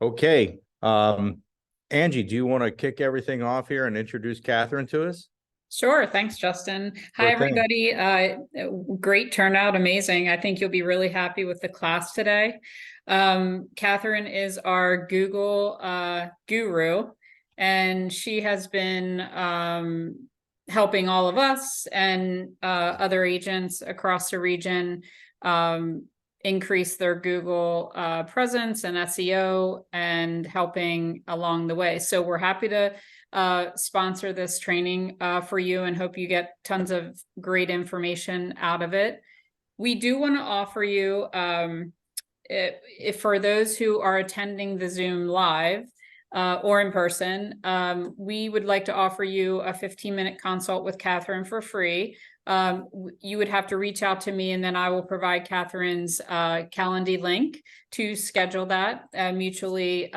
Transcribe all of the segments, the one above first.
Okay. Angie, do you want to kick everything off here and introduce Catherine to us? Sure. Thanks, Justin. Hi, Sure thing. everybody. Great turnout. Amazing. I think you'll be really happy with the class today. Catherine is our Google guru, and she has been helping all of us and other agents across the region increase their Google presence and SEO and helping along the way. So we're happy to sponsor this training for you and hope you get tons of great information out of it. We do want to offer you, if for those who are attending the Zoom live or in person, we would like to offer you a 15-minute consult with Catherine for free. You would have to reach out to me and then I will provide Catherine's Calendly link to schedule that mutually.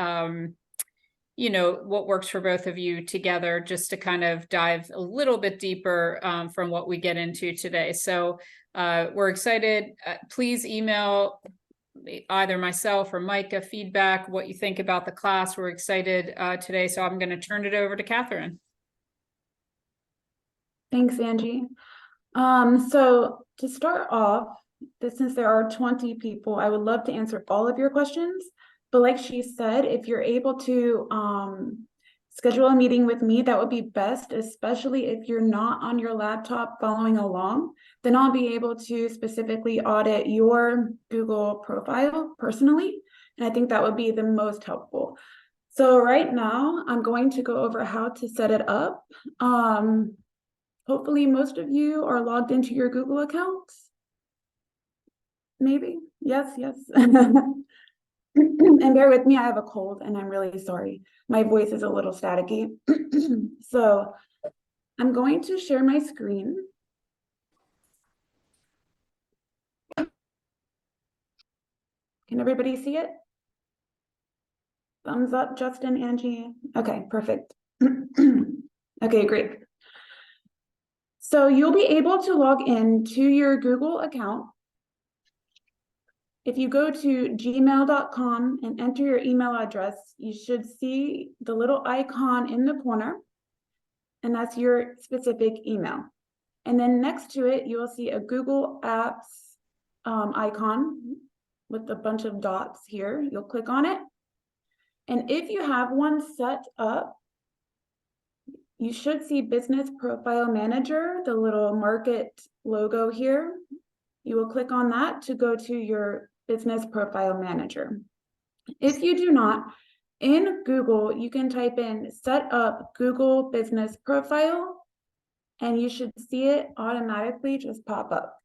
You know, what works for both of you together, just to kind of dive a little bit deeper from what we get into today. So we're excited. Please email either myself or Micah feedback, what you think about the class. We're excited today. So I'm going to turn it over to Catherine. Thanks, Angie. So to start off, since there are 20 people, I would love to answer all of your questions. But like she said, if you're able to schedule a meeting with me, that would be best, especially if you're not on your laptop following along. Then I'll be able to specifically audit your Google profile personally. And I think that would be the most helpful. So right now, I'm going to go over how to set it up. Hopefully most of you are logged into your Google accounts. Maybe, yes. And bear with me, I have a cold and I'm really sorry. My voice is a little staticky. So I'm going to share my screen. Can everybody see it? Thumbs up, Justin, Angie. Okay, perfect. Okay, great. So you'll be able to log into your Google account. If you go to gmail.com and enter your email address, you should see the little icon in the corner, and that's your specific email. And then next to it, you will see a Google Apps icon with a bunch of dots here. You'll click on it. And if you have one set up, you should see Business Profile Manager, the little market logo here. You will click on that to go to your Business Profile Manager. If you do not, in Google, you can type in set up Google Business Profile, and you should see it automatically just pop up.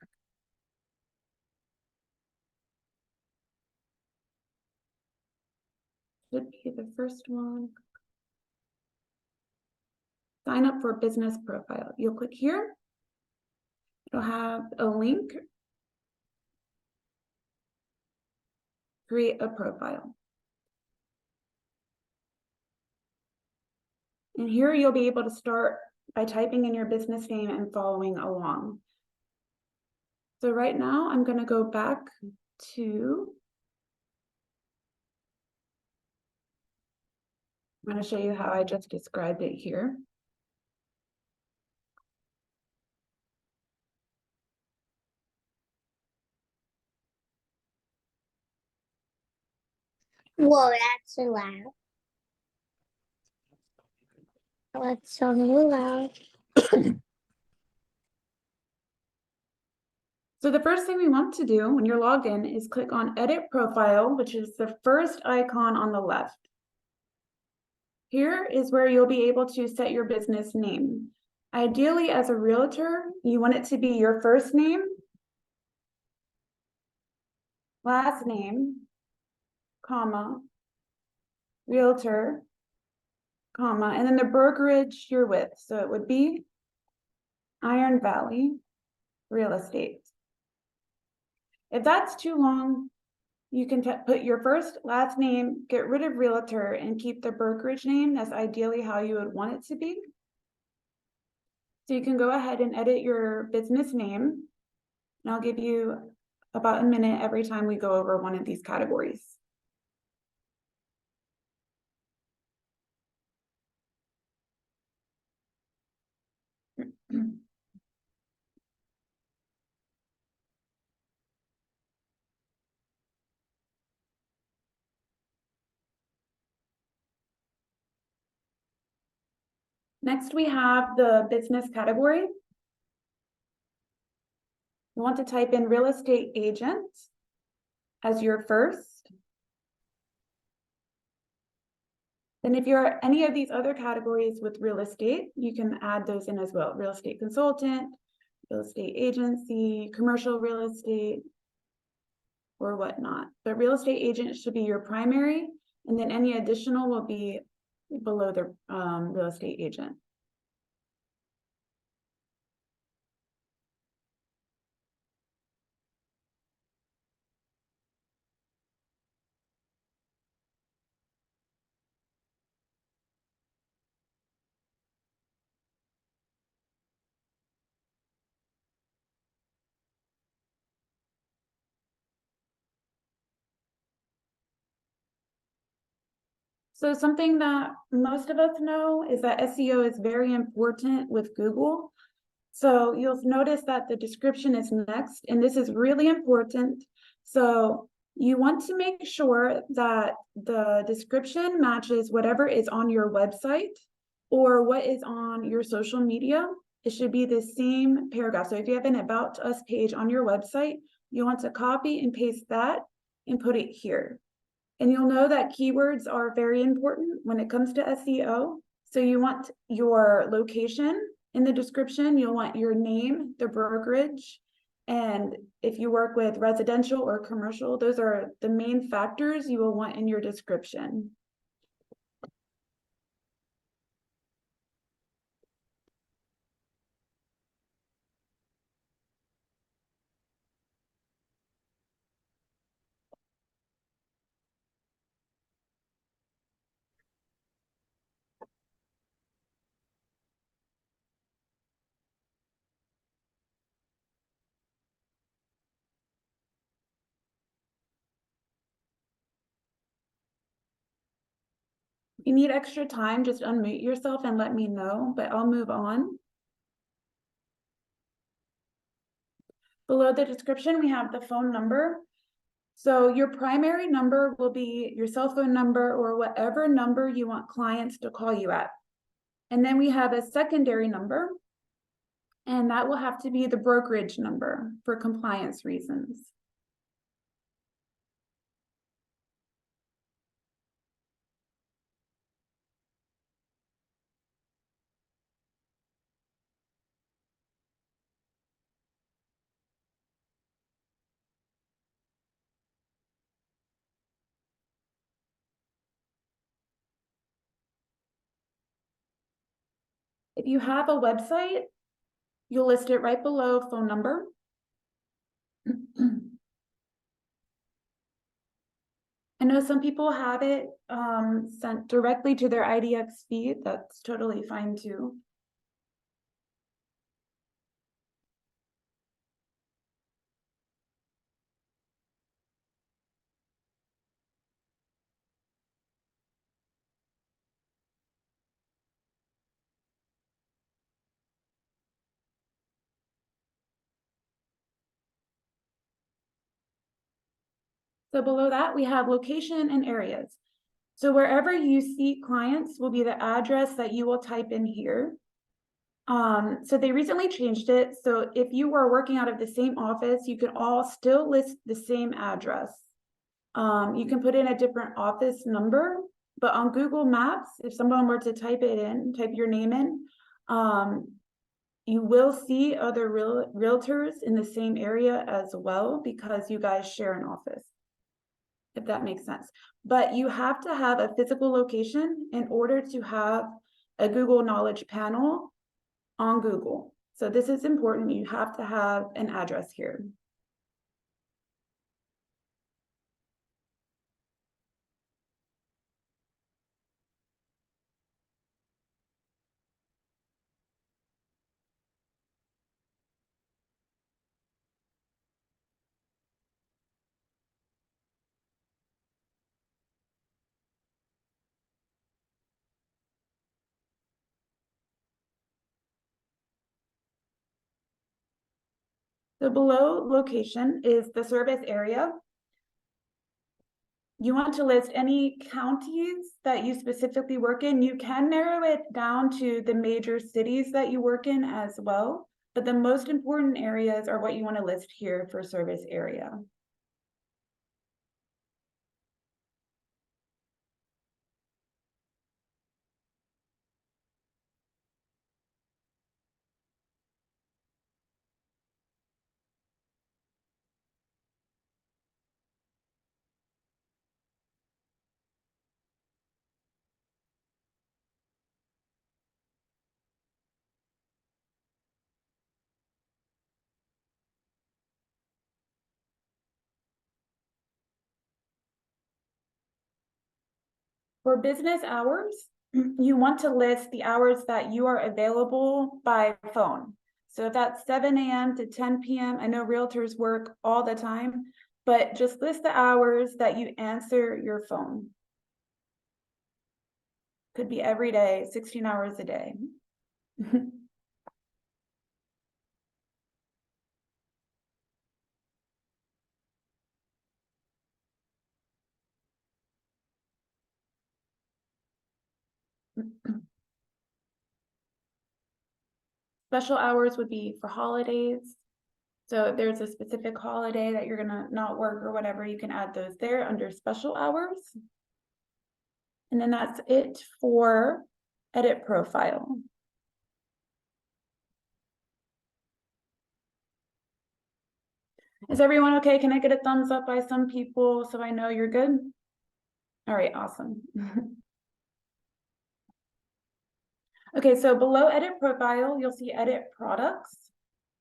Should be the first one. Sign up for Business Profile. You'll click here. It'll have a link. Create a profile. And here you'll be able to start by typing in your business name and following along. So right now I'm going to go back to, I'm going to show you how I just described it here. Whoa, that's so loud. That's so loud. So the first thing we want to do when you're logged in is click on Edit Profile, which is the first icon on the left. Here is where you'll be able to set your business name. Ideally, as a realtor, you want it to be your first name, last name, comma, realtor, comma, and then the brokerage you're with. So it would be Iron Valley Real Estate. If that's too long, you can put your first, last name, get rid of realtor, and keep the brokerage name. That's ideally how you would want it to be. So you can go ahead and edit your business name. And I'll give you about a minute every time we go over one of these categories. Next, we have the business category. You want to type in real estate agent as your first. Then if you're any of these other categories with real estate, you can add those in as well. Real estate consultant, real estate agency, commercial real estate, or whatnot. But real estate agent should be your primary, and then any additional will be below the real estate agent. So something that most of us know is that SEO is very important with Google. So you'll notice that the description is next, and this is really important. So you want to make sure that the description matches whatever is on your website or what is on your social media. It should be the same paragraph. So if you have an About Us page on your website, you want to copy and paste that and put it here. And you'll know that keywords are very important when it comes to SEO. So you want your location in the description, you'll want your name, the brokerage, and if you work with residential or commercial, those are the main factors you will want in your description. If you need extra time, just unmute yourself and let me know, but I'll move on. Below the description, we have the phone number. So your primary number will be your cell phone number or whatever number you want clients to call you at. And then we have a secondary number, and that will have to be the brokerage number for compliance reasons. If you have a website, you'll list it right below phone number. I know some people have it sent directly to their IDX feed. That's totally fine too. So below that, we have location and areas. So wherever you see clients will be the address that you will type in here. So they recently changed it. So if you were working out of the same office, you could all still list the same address. You can put in a different office number, but on Google Maps, if someone were to type it in, type your name in, you will see other realtors in the same area as well because you guys share an office, if that makes sense. But you have to have a physical location in order to have a Google Knowledge panel on Google. So this is important. You have to have an address here. So below location is the service area. you want to list any counties that you specifically work in. You can narrow it down to the major cities that you work in as well, but the most important areas are what you want to list here for service area. For business hours, you want to list the hours that you are available by phone. So if that's 7 a.m. to 10 p.m., I know realtors work all the time, but just list the hours that you answer your phone. Could be every day, 16 hours a day. Special hours would be for holidays. So if there's a specific holiday that you're gonna not work or whatever, you can add those there under special hours. And then that's it for edit profile. Is everyone okay? Can I get a thumbs up by some people so I know you're good? All right, awesome. Okay, so below edit profile, you'll see edit products.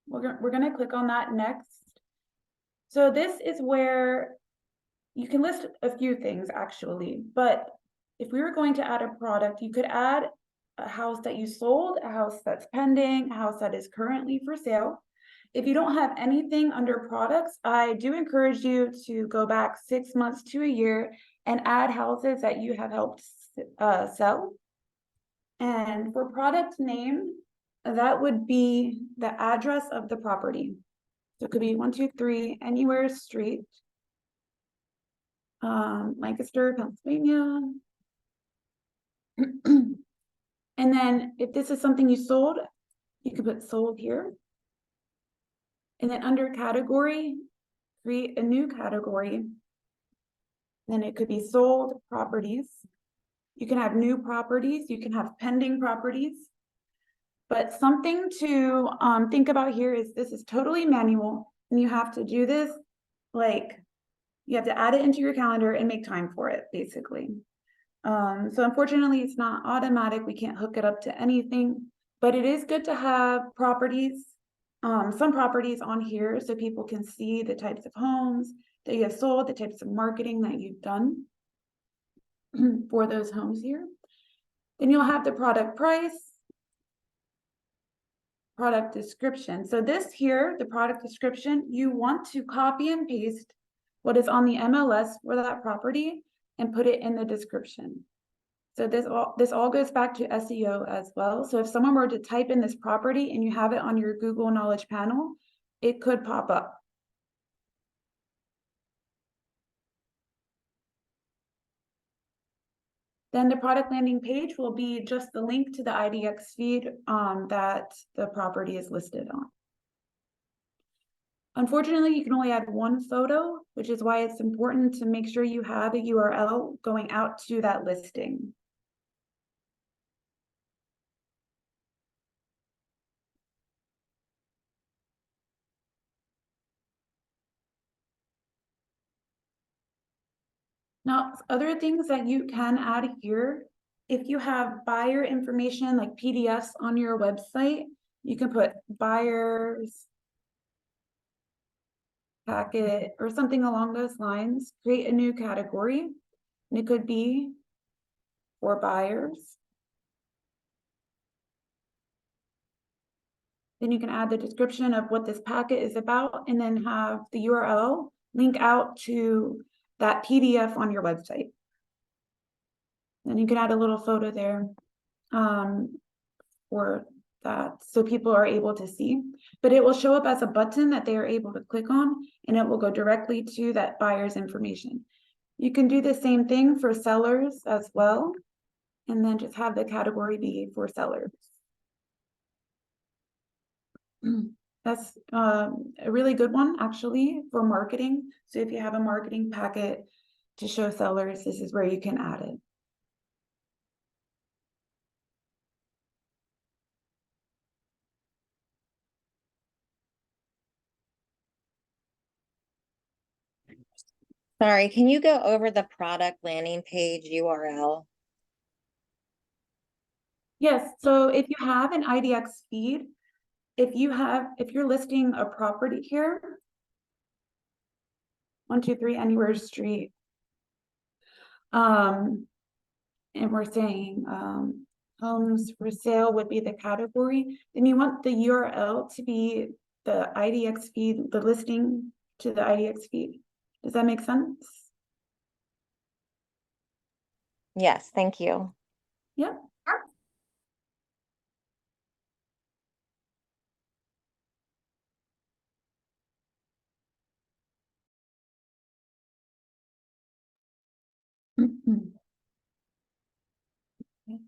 We're gonna click on that next. So this is where you can list a few things actually, but if we were going to add a product, you could add a house that you sold, a house that's pending, a house that is currently for sale. If you don't have anything under products, I do encourage you to go back 6 months to a year and add houses that you have helped sell. And for product name, that would be the address of the property. So it could be 123 Anywhere Street, Lancaster, Pennsylvania. And then if this is something you sold, you can put sold here. And then under category, create a new category. Then it could be sold properties. You can have new properties, you can have pending properties. But something to think about here is this is totally manual, and you have to do this, like, you have to add it into your calendar and make time for it, basically. So unfortunately, it's not automatic. We can't hook it up to anything, but it is good to have properties, some properties on here so people can see the types of homes that you have sold, the types of marketing that you've done for those homes here. Then you'll have the product price, product description. So this here, the product description, you want to copy and paste what is on the MLS for that property and put it in the description. So this all goes back to SEO as well. So if someone were to type in this property and you have it on your Google Knowledge panel, it could pop up. Then the product landing page will be just the link to the IDX feed that the property is listed on. Unfortunately, you can only add one photo, which is why it's important to make sure you have a URL going out to that listing. Now, other things that you can add here, if you have buyer information like PDFs on your website, you can put buyers packet or something along those lines. Create a new category, and it could be for buyers. Then you can add the description of what this packet is about and then have the URL link out to that PDF on your website. Then you can add a little photo there for that so people are able to see, but it will show up as a button that they are able to click on, and it will go directly to that buyer's information. You can do the same thing for sellers as well, and then just have the category be for sellers. That's a really good one, actually, for marketing. So if you have a marketing packet to show sellers, this is where you can add it. Sorry, can you go over the product landing page URL? Yes, so if you have an IDX feed, if you're listing a property here, 123 Anywhere Street, and we're saying homes for sale would be the category, then you want the URL to be the IDX feed, the listing to the IDX feed. Does that make sense? Yes, thank you. Yep. Mhm. Okay.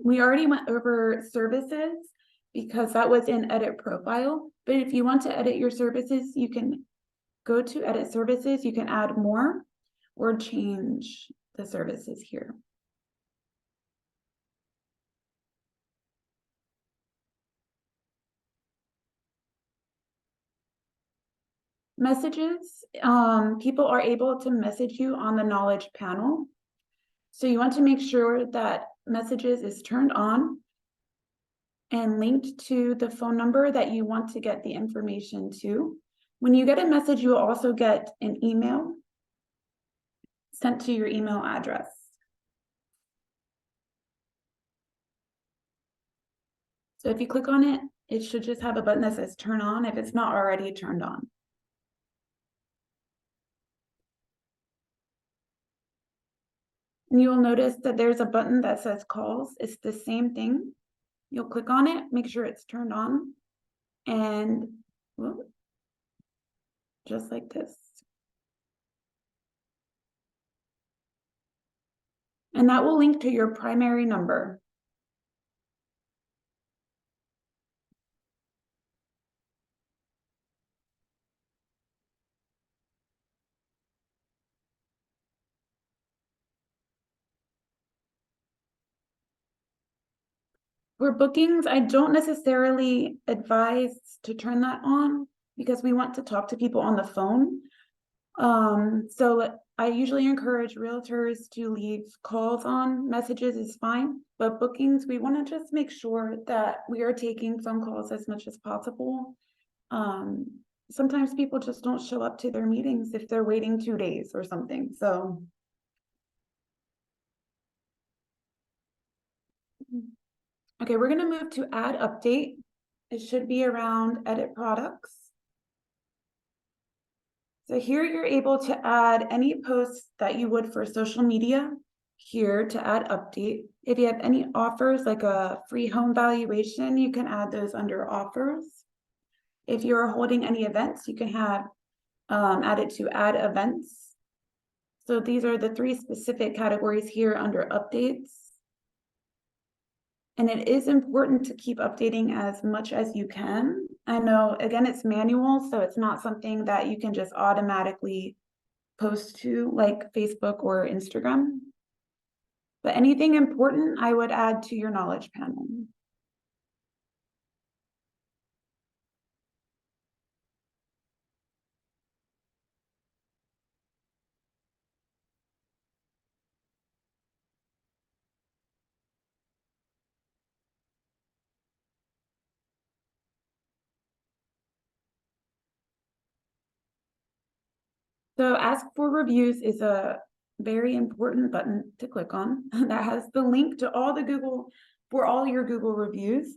We already went over services because that was in edit profile, but if you want to edit your services, you can go to edit services, you can add more or change the services here. Messages, people are able to message you on the knowledge panel. So you want to make sure that messages is turned on and linked to the phone number that you want to get the information to. When you get a message, you will also get an email sent to your email address. So if you click on it, it should just have a button that says turn on if it's not already turned on. And you'll notice that there's a button that says calls. It's the same thing. You'll click on it, make sure it's turned on, and whoop, just like this. And that will link to your primary number. For bookings, I don't necessarily advise to turn that on because we want to talk to people on the phone. So I usually encourage realtors to leave calls on. Messages is fine, but bookings, we want to just make sure that we are taking phone calls as much as possible. Sometimes people just don't show up to their meetings if they're waiting 2 days or something, so. Okay, we're gonna move to add update. It should be around edit products. So here you're able to add any posts that you would for social media here to add update. If you have any offers like a free home valuation, you can add those under offers. If you're holding any events, you can have add it to add events. So these are the 3 specific categories here under updates. And it is important to keep updating as much as you can. I know, again, it's manual, so it's not something that you can just automatically post to like Facebook or Instagram. But anything important, I would add to your knowledge panel. So ask for reviews is a very important button to click on that has the link to all the Google, for all your Google reviews.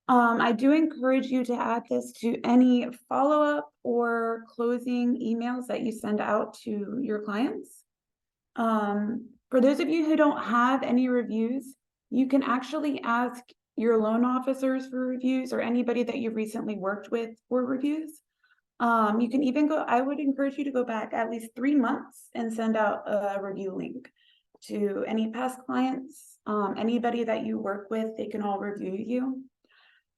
I do encourage you to add this to any follow-up or closing emails that you send out to your clients. For those of you who don't have any reviews, you can actually ask your loan officers for reviews or anybody that you recently worked with for reviews. You can even go, I would encourage you to go back at least 3 months and send out a review link to any past clients, anybody that you work with, they can all review you.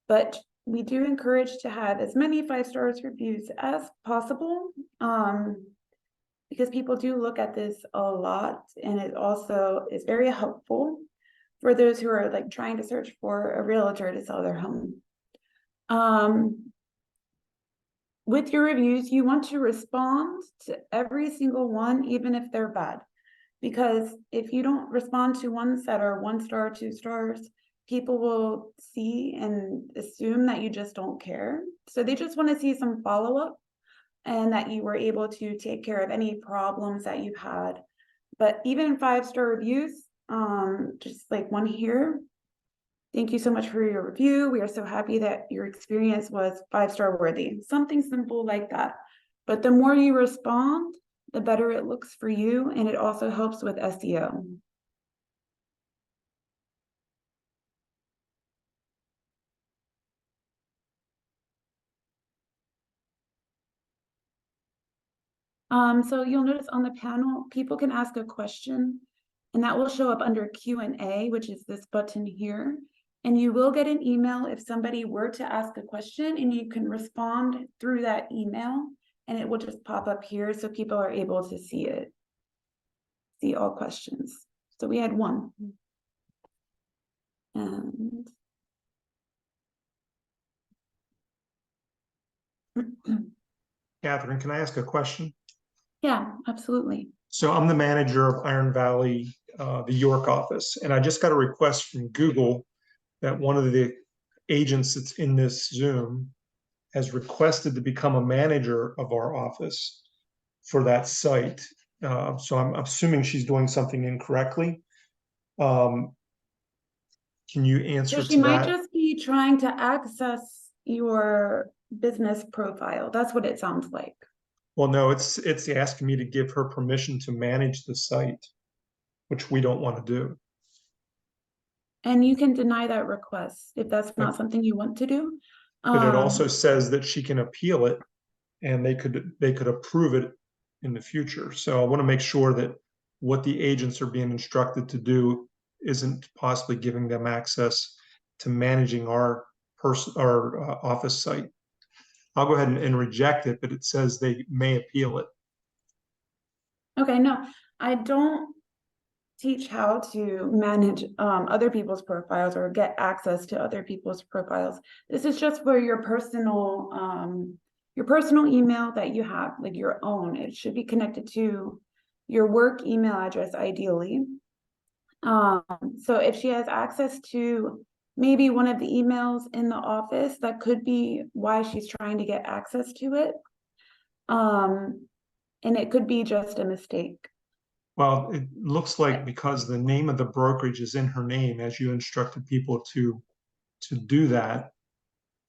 But we do encourage to have as many 5 stars reviews as possible, because people do look at this a lot, and it also is very helpful for those who are like trying to search for a realtor to sell their home. With your reviews, you want to respond to every single one, even if they're bad. Because if you don't respond to ones that are 1 star, 2 stars, people will see and assume that you just don't care. So they just want to see some follow-up and that you were able to take care of any problems that you've had. But even 5-star reviews, just like one here, thank you so much for your review. We are so happy that your experience was 5-star worthy. Something simple like that. But the more you respond, the better it looks for you, and it also helps with SEO. So you'll notice on the panel, people can ask a question, and that will show up under Q&A, which is this button here. And you will get an email if somebody were to ask a question, and you can respond through that email, and it will just pop up here so people are able to see it, see all questions. So we had one. And Catherine, can I ask a question? yeah, absolutely. So I'm the manager of Iron Valley, the York office, and I just got a request from Google that one of the agents that's in this Zoom has requested to become a manager of our office for that site. So I'm assuming she's doing something incorrectly. Can you answer So she to might that? just be trying to access your business profile. That's what it sounds like. Well, no, it's asking me to give her permission to manage the site, which we don't want to do. And you can deny that request if that's not something you want to do. But it also says that she can appeal it, and they could approve it in the future. So I want to make sure that what the agents are being instructed to do isn't possibly giving them access to managing our office site. I'll go ahead and reject it, but it says they may appeal it. Okay, no, I don't teach how to manage other people's profiles or get access to other people's profiles. This is just for your personal email that you have, like your own. It should be connected to your work email address ideally. So if she has access to maybe one of the emails in the office, that could be why she's trying to get access to it. And it could be just a mistake. Well, it looks like because the name of the brokerage is in her name, as you instructed people to do that,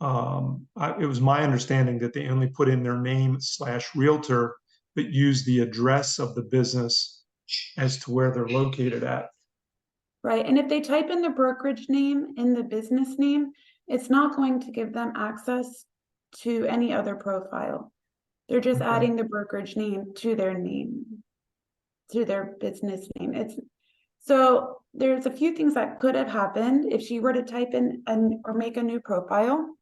it was my understanding that they only put in their name / realtor, but use the address of the business as to where they're located at. Right, and if they type in the brokerage name in the business name, it's not going to give them access to any other profile. They're just Okay. adding the brokerage name to their name, to their business name. So there's a few things that could have happened if she were to type in or make a new profile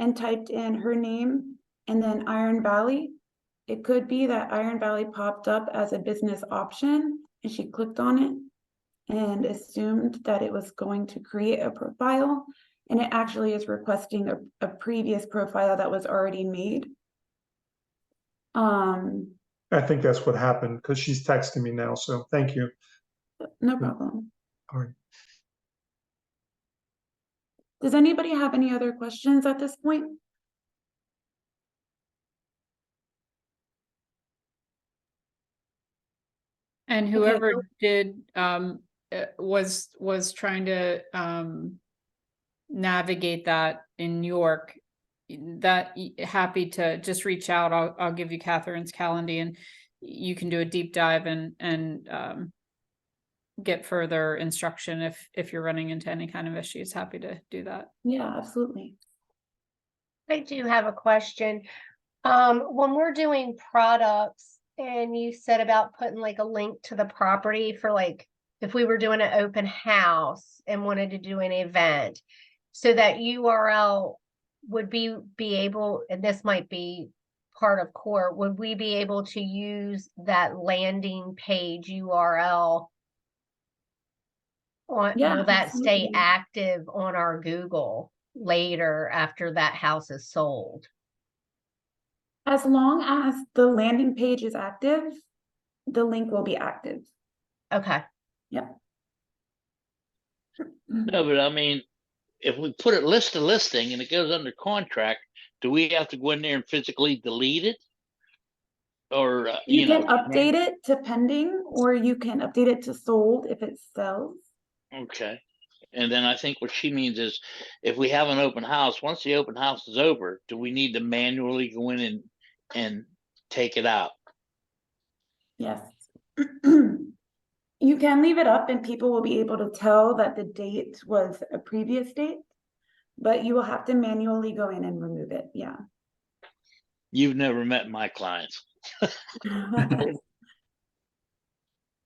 and typed in her name and then Iron Valley. It could be that Iron Valley popped up as a business option and she clicked on it and assumed that it was going to create a profile, and it actually is requesting a previous profile that was already made. I think that's what happened because she's texting me now. So thank you. No problem. All right. Does anybody have any other questions at this point? And whoever did was trying to navigate that in New York, that happy to just reach out. I'll give you Catherine's calendar and you can do a deep dive and get further instruction if you're running into any kind of issues. Happy to do that. Yeah, absolutely. I do have a question. When we're doing products and you said about putting like a link to the property for like, if we were doing an open house and wanted to do an event, so that URL would be able, and this might be part of core, would we be able to use that landing page URL? Yeah, Will that stay absolutely. active on our Google later after that house is sold? As long as the landing page is active, the link will be active. Okay. Yep. No, but I mean, if we put it list a listing and it goes under contract, do we have to go in there and physically delete it? Or, You can update it to pending, or you can update it to sold if it sells. Okay. And then I think what she means is if we have an open house, once the open house is over, do we need to manually go in and take it out? Yes. You can leave it up and people will be able to tell that the date was a previous date, but you will have to manually go in and remove it. Yeah. You've never met my clients. I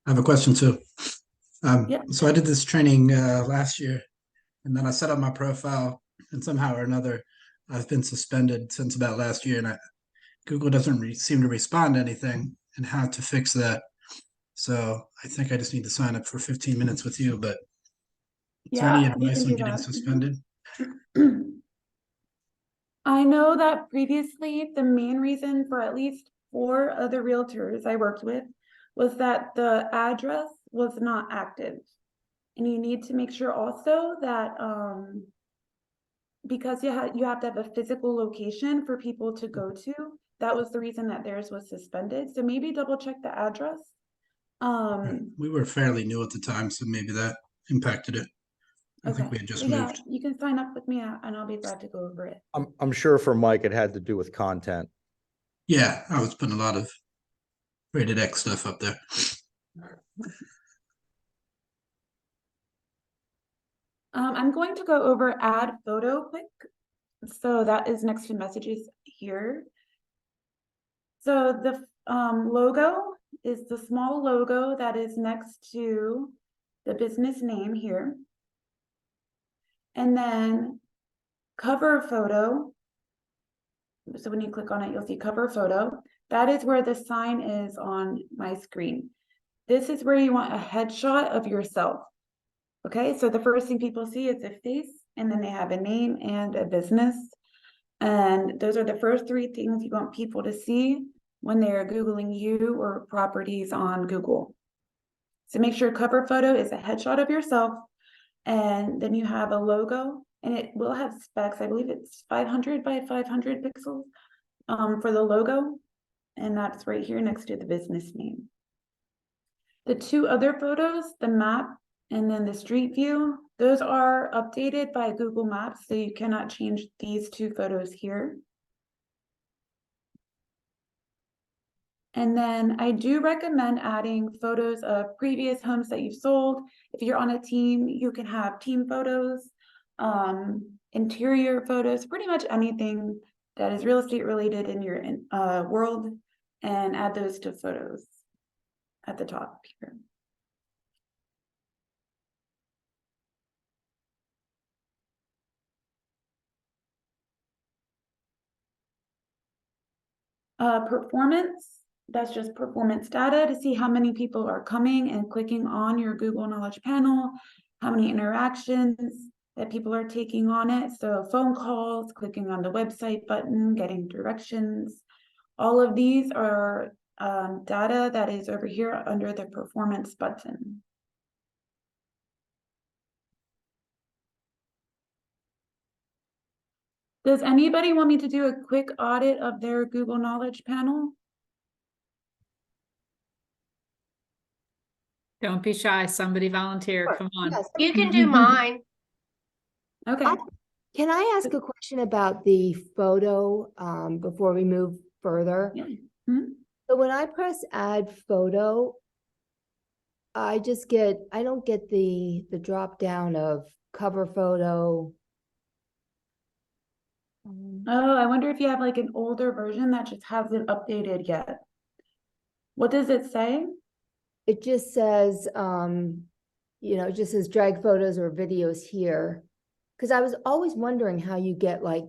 have a question too. Yeah. So I did this training last year, and then I set up my profile, and somehow or another, I've been suspended since about last year, and Google doesn't seem to respond to anything, and how to fix that. So I think I just need to sign up for 15 minutes with you. But is there any Yeah, you advice can on do getting that. suspended? I know that previously the main reason for at least 4 other realtors I worked with was that the address was not active. And you need to make sure also that because you have to have a physical location for people to go to, that was the reason that theirs was suspended. So maybe double check the address. We were fairly new at the time, so maybe that impacted it. I think Okay. we had just Yeah, moved. you can sign up with me and I'll be glad to go over it. I'm sure for Mike, it had to do with content. Yeah, I was putting a lot of rated X stuff up there. I'm going to go over add photo quick. So that is next to messages here. So the logo is the small logo that is next to the business name here. And then cover photo. So when you click on it, you'll see cover photo. That is where the sign is on my screen. This is where you want a headshot of yourself. Okay, so the first thing people see is a face, and then they have a name and a business. And those are the first 3 things you want people to see when they're Googling you or properties on Google. So make sure cover photo is a headshot of yourself, and then you have a logo, and it will have specs. I believe it's 500 by 500 pixels for the logo, and that's right here next to the business name. The 2 other photos, the map and then the street view, those are updated by Google Maps, so you cannot change these 2 photos here. And then I do recommend adding photos of previous homes that you've sold. If you're on a team, you can have team photos, interior photos, pretty much anything that is real estate related in your world, and add those to photos at the top here. Performance, that's just performance data to see how many people are coming and clicking on your Google Knowledge Panel, how many interactions that people are taking on it. So phone calls, clicking on the website button, getting directions. All of these are data that is over here under the performance button. Does anybody want me to do a quick audit of their Google Knowledge Panel? Don't be shy. Somebody volunteer. Sure. Come on. Yes. You can do mine. Okay. Can I ask a question about the photo before we move further? Yeah. Mhm. So when I press add photo, I don't get the drop down of cover photo. Oh, I wonder if you have like an older version that just hasn't updated yet. What does it say? It just says, it just says drag photos or videos here. Cause I was always wondering how you get like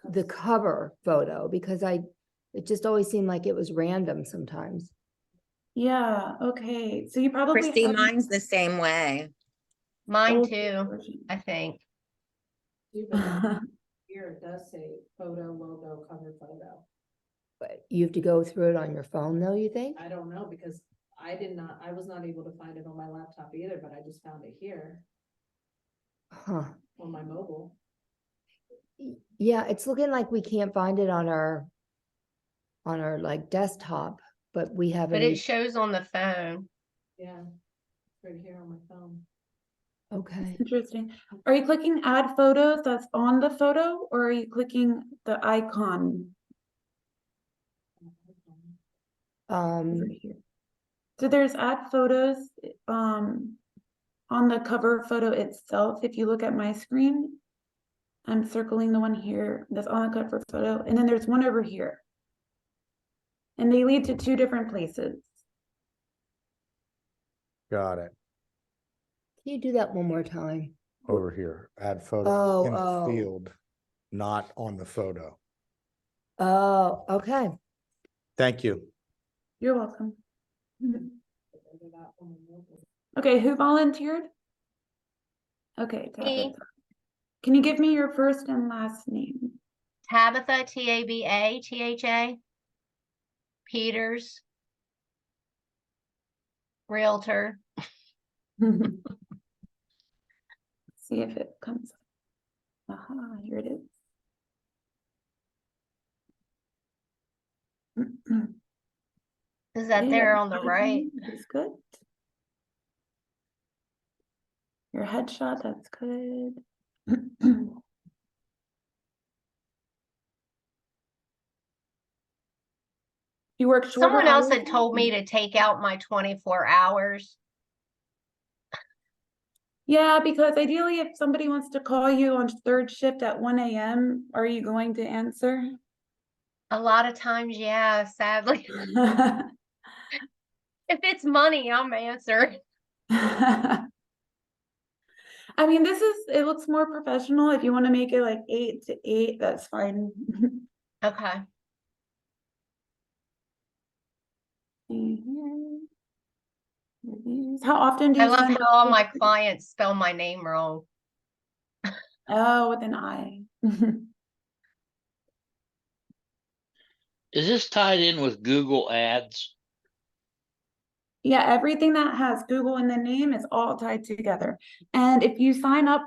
the cover photo because it just always seemed like it was random sometimes. Yeah, okay. So you probably Christy, have an mine's the same way. Mine older too, version. I think. Here it does say photo, logo, cover photo. But you have to go through it on your phone though, you think? I don't know because I was not able to find it on my laptop either, but I just found it here Huh. on my mobile. Yeah, it's looking like we can't find it on our like desktop, but we have But any. it shows on the phone. Yeah, it's right here on my phone. Okay. Interesting. Are you clicking add photos that's on the photo or are you clicking the icon over here? So there's add photos on the cover photo itself. If you look at my screen, I'm circling the one here that's on the cover photo, and then there's one over here. And they lead to two different places. Got it. Can you do that one more time? Over here, add photo Oh, in the oh. field, not on the photo. Oh, okay. Thank you. You're welcome. Okay, who volunteered? Okay, Me. Tabitha. Can you give me your first and last name? Tabitha, Tabatha. Peters. Realtor. See if it comes up. Aha, here it is. Is that Yeah, there your on the right? icon is good. Your headshot, that's good. You work shorter Someone else hours had told me to take out my 24 hours. Yeah, because ideally, if somebody wants to call you on third shift at 1 a.m., are you going to answer? A lot of times, yeah, sadly. If it's money, I'm answering. I mean, it looks more professional. If you want to make it like 8 to 8, that's fine. Okay. Reviews. How often do I you love send how all out my reviews? clients spell my name wrong. Oh, with an I. Is this tied in with Google Ads? Yeah, everything that has Google in the name is all tied together. And if you sign up,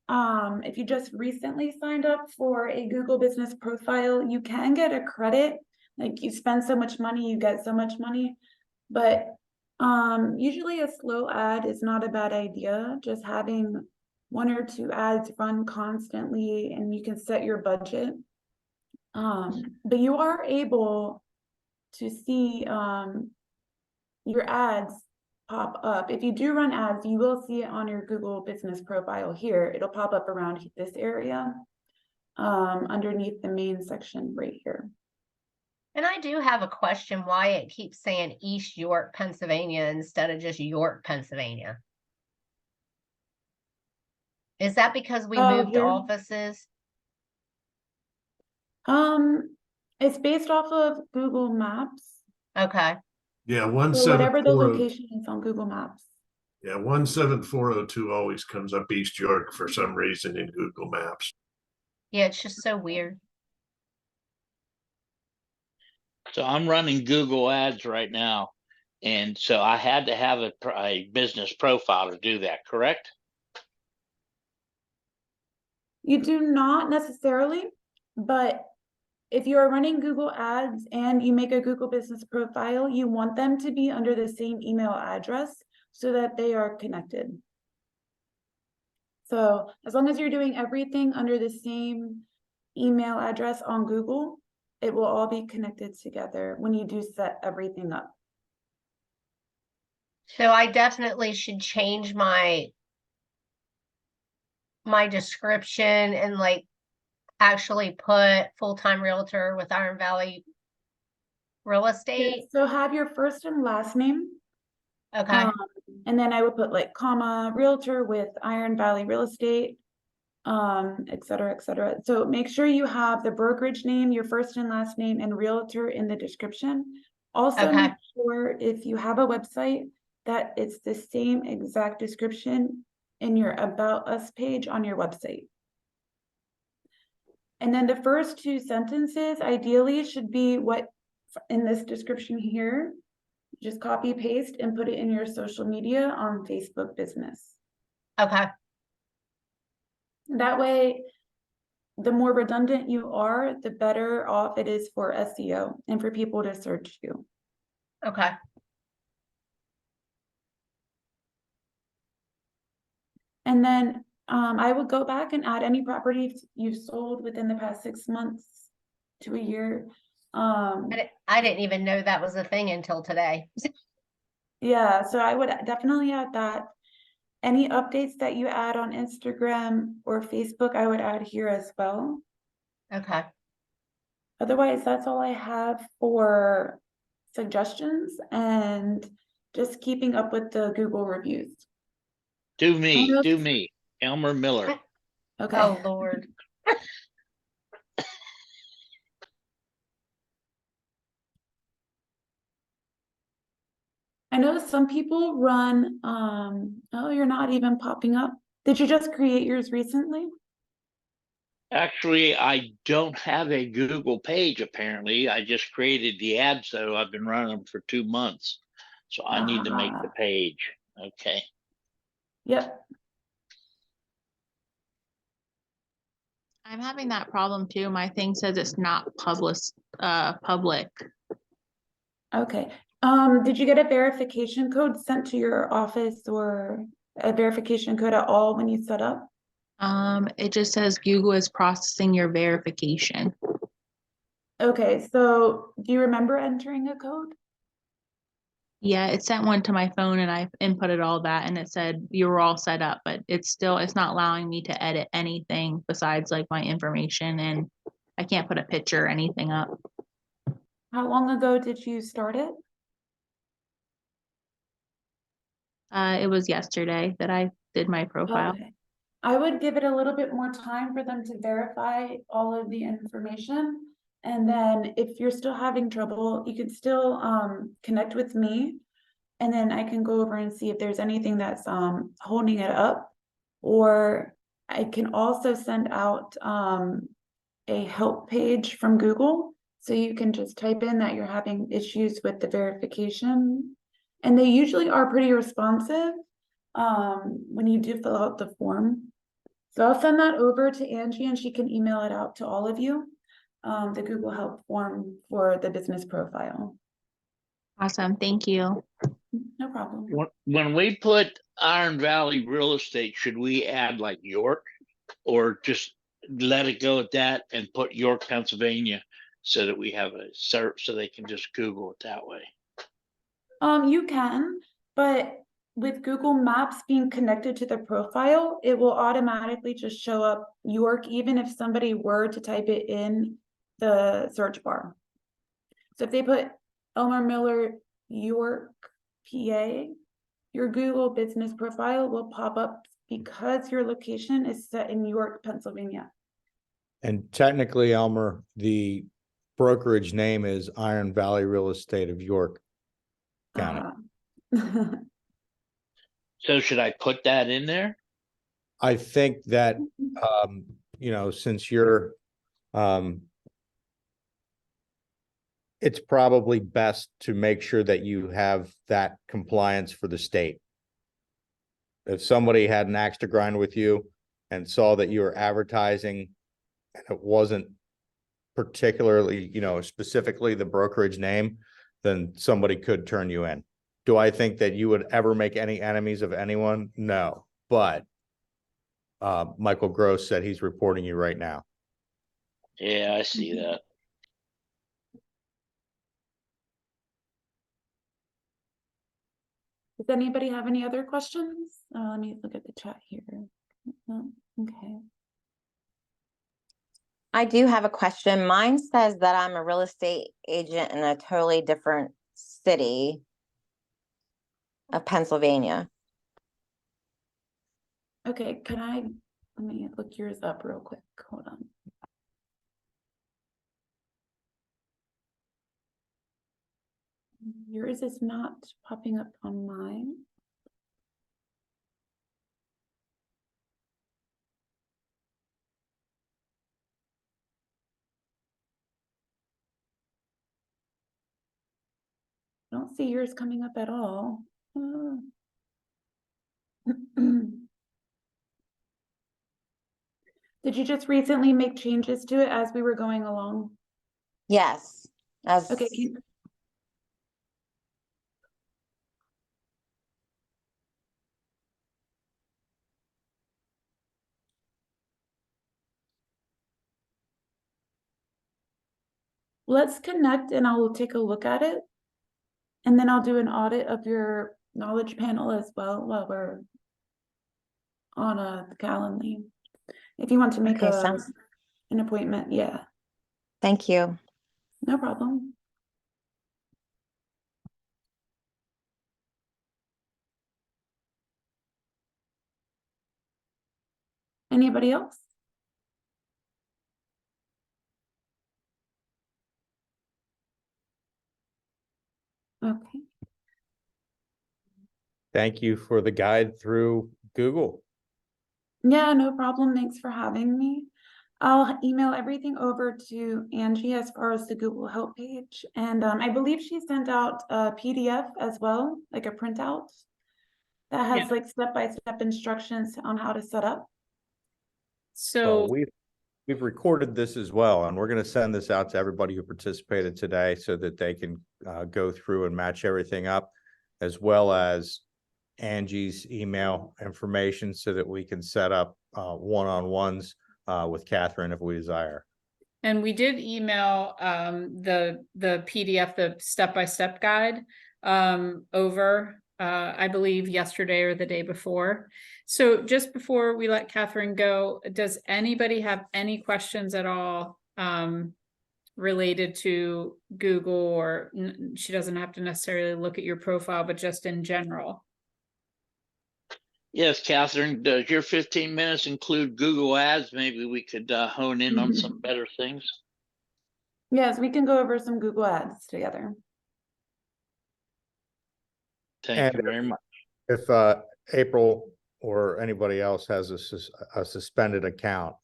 if you just recently signed up for a Google business profile, you can get a credit. Like you spend so much money, you get so much money. But usually a slow ad is not a bad idea. Just having 1 or 2 ads run constantly and you can set your budget. But you are able to see your ads pop up. If you do run ads, you will see it on your Google business profile here. It'll pop up around this area underneath the main section right here. And I do have a question why it keeps saying East York, Pennsylvania instead of just York, Pennsylvania. Is that because we Oh, moved here. offices? It's based off of Google Maps. Okay. Yeah, So whatever the 17402. location is on Google Maps. Yeah, 17402 always comes up East York for some reason in Google Maps. Yeah, it's just so weird. So I'm running Google Ads right now. And so I had to have a business profile to do that, correct? You do not necessarily, but if you are running Google Ads and you make a Google business profile, you want them to be under the same email address so that they are connected. So as long as you're doing everything under the same email address on Google, it will all be connected together when you do set everything up. So I definitely should change my description and like actually put full-time realtor with Iron Valley Real Yeah, Estate. so have your first and last name. Okay, And then I would put like comma realtor with Iron Valley Real Estate, et cetera, et cetera. So make sure you have the brokerage name, your first and last name, and realtor in the description. Also Okay. make sure if you have a website that it's the same exact description in your About Us page on your website. And then the first two sentences ideally should be what in this description here. Just copy paste and put it in your social media on Facebook Business. okay, That way, the more redundant you are, the better off it is for SEO and for people to search you. okay. And then I would go back and add any properties you've sold within the past 6 months to a year. I didn't even know that was a thing until today. Yeah, so I would definitely add that. Any updates that you add on Instagram or Facebook, I would add here as well. Okay, Otherwise, that's all I have for suggestions and just keeping up with the Google reviews. Do me, know- do me, Elmer Miller. Okay. oh Lord. I know some people run, oh, you're not even popping up. Did you just create yours recently? Actually, I don't have a Google page apparently. I just created the ads though. I've been running them for 2 months. So I need to make the page. Okay. Yep. I'm having that problem too. My thing says it's not public. Okay. Did you get a verification code sent to your office or a verification code at all when you set up? It just says Google is processing your verification. Okay, so do you remember entering a code? Yeah, it sent one to my phone and I inputted all that and it said you were all set up, but it's not allowing me to edit anything besides like my information, and I can't put a picture or anything up. How long ago did you start it? It was yesterday that I did my profile. Okay. I would give it a little bit more time for them to verify all of the information. And then if you're still having trouble, you can still connect with me. And then I can go over and see if there's anything that's holding it up. Or I can also send out a help page from Google. So you can just type in that you're having issues with the verification. And they usually are pretty responsive when you do fill out the form. So I'll send that over to Angie and she can email it out to all of you, the Google Help form for the business profile. Awesome. Thank you. No problem. When we put Iron Valley Real Estate, should we add like York or just let it go at that and put York, Pennsylvania so that we have a search so they can just Google it that way? You can, but with Google Maps being connected to the profile, it will automatically just show up York, even if somebody were to type it in the search bar. So if they put Elmer Miller, York, PA, your Google business profile will pop up because your location is set in York, Pennsylvania. And technically, Elmer, the brokerage name is Iron Valley Real Estate of York County. So should I put that in there? I think that, since you're, it's probably best to make sure that you have that compliance for the state. If somebody had an axe to grind with you and saw that you were advertising and it wasn't particularly, specifically the brokerage name, then somebody could turn you in. Do I think that you would ever make any enemies of anyone? No, but Michael Gross said he's reporting you right now. Yeah, I see that. Does anybody have any other questions? Let me look at the chat here. No? Okay. I do have a question. Mine says that I'm a real estate agent in a totally different city of Pennsylvania. Okay, let me look yours up real quick. Hold on. Yours is not popping up on mine. I don't see yours coming up at all. Did you just recently make changes to it as we were going along? Yes, as Okay, let's connect and I'll take a look at it. And then I'll do an audit of your knowledge panel as well while we're on a Calendly. If you want to make Okay, sounds- an appointment, yeah, Thank you. no problem. Anybody else? Okay. Thank you for the guide through Google. Yeah, no problem. Thanks for having me. I'll email everything over to Angie as far as the Google Help page. And I believe she sent out a PDF as well, like a printout that has Yeah. like step-by-step instructions on how to set up. So We've recorded this as well, and we're going to send this out to everybody who participated today so that they can go through and match everything up, as well as Angie's email information so that we can set up one-on-ones with Catherine if we desire. And we did email the PDF, the step-by-step guide over, I believe yesterday or the day before. So just before we let Catherine go, does anybody have any questions at all related to Google, or she doesn't have to necessarily look at your profile, but just in general? Yes, Catherine, does your 15 minutes include Google Ads? Maybe we could hone in on some better things. Yes, we can go over some Google Ads together. Thank you very much. If April or anybody else has a suspended account,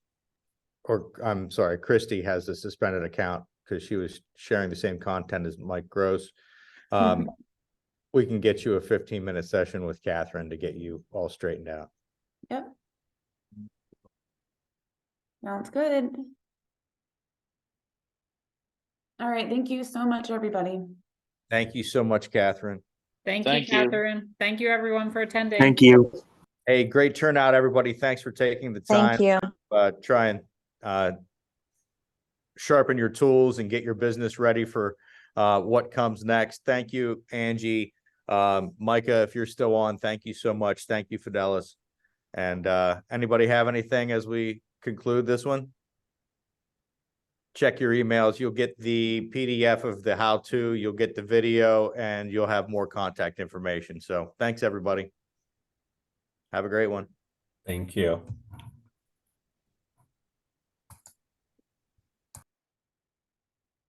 or I'm sorry, Christy has a suspended account because she was sharing the same content as Mike Gross. We can get you a 15-minute session with Catherine to get you all straightened out. Yep. Sounds good. All right, thank you so much, everybody. Thank you so much, Catherine. Thank Thank you, you. Catherine. Thank you, everyone, for attending. Thank you. Hey, great turnout, everybody. Thanks for taking the time. Thank you. Try and sharpen your tools and get your business ready for what comes next. Thank you, Angie. Micah, if you're still on, thank you so much. Thank you, Fidelis. And anybody have anything as we conclude this one? Check your emails. You'll get the PDF of the how-to, you'll get the video, and you'll have more contact information. So thanks, everybody. Have a great one. Thank you.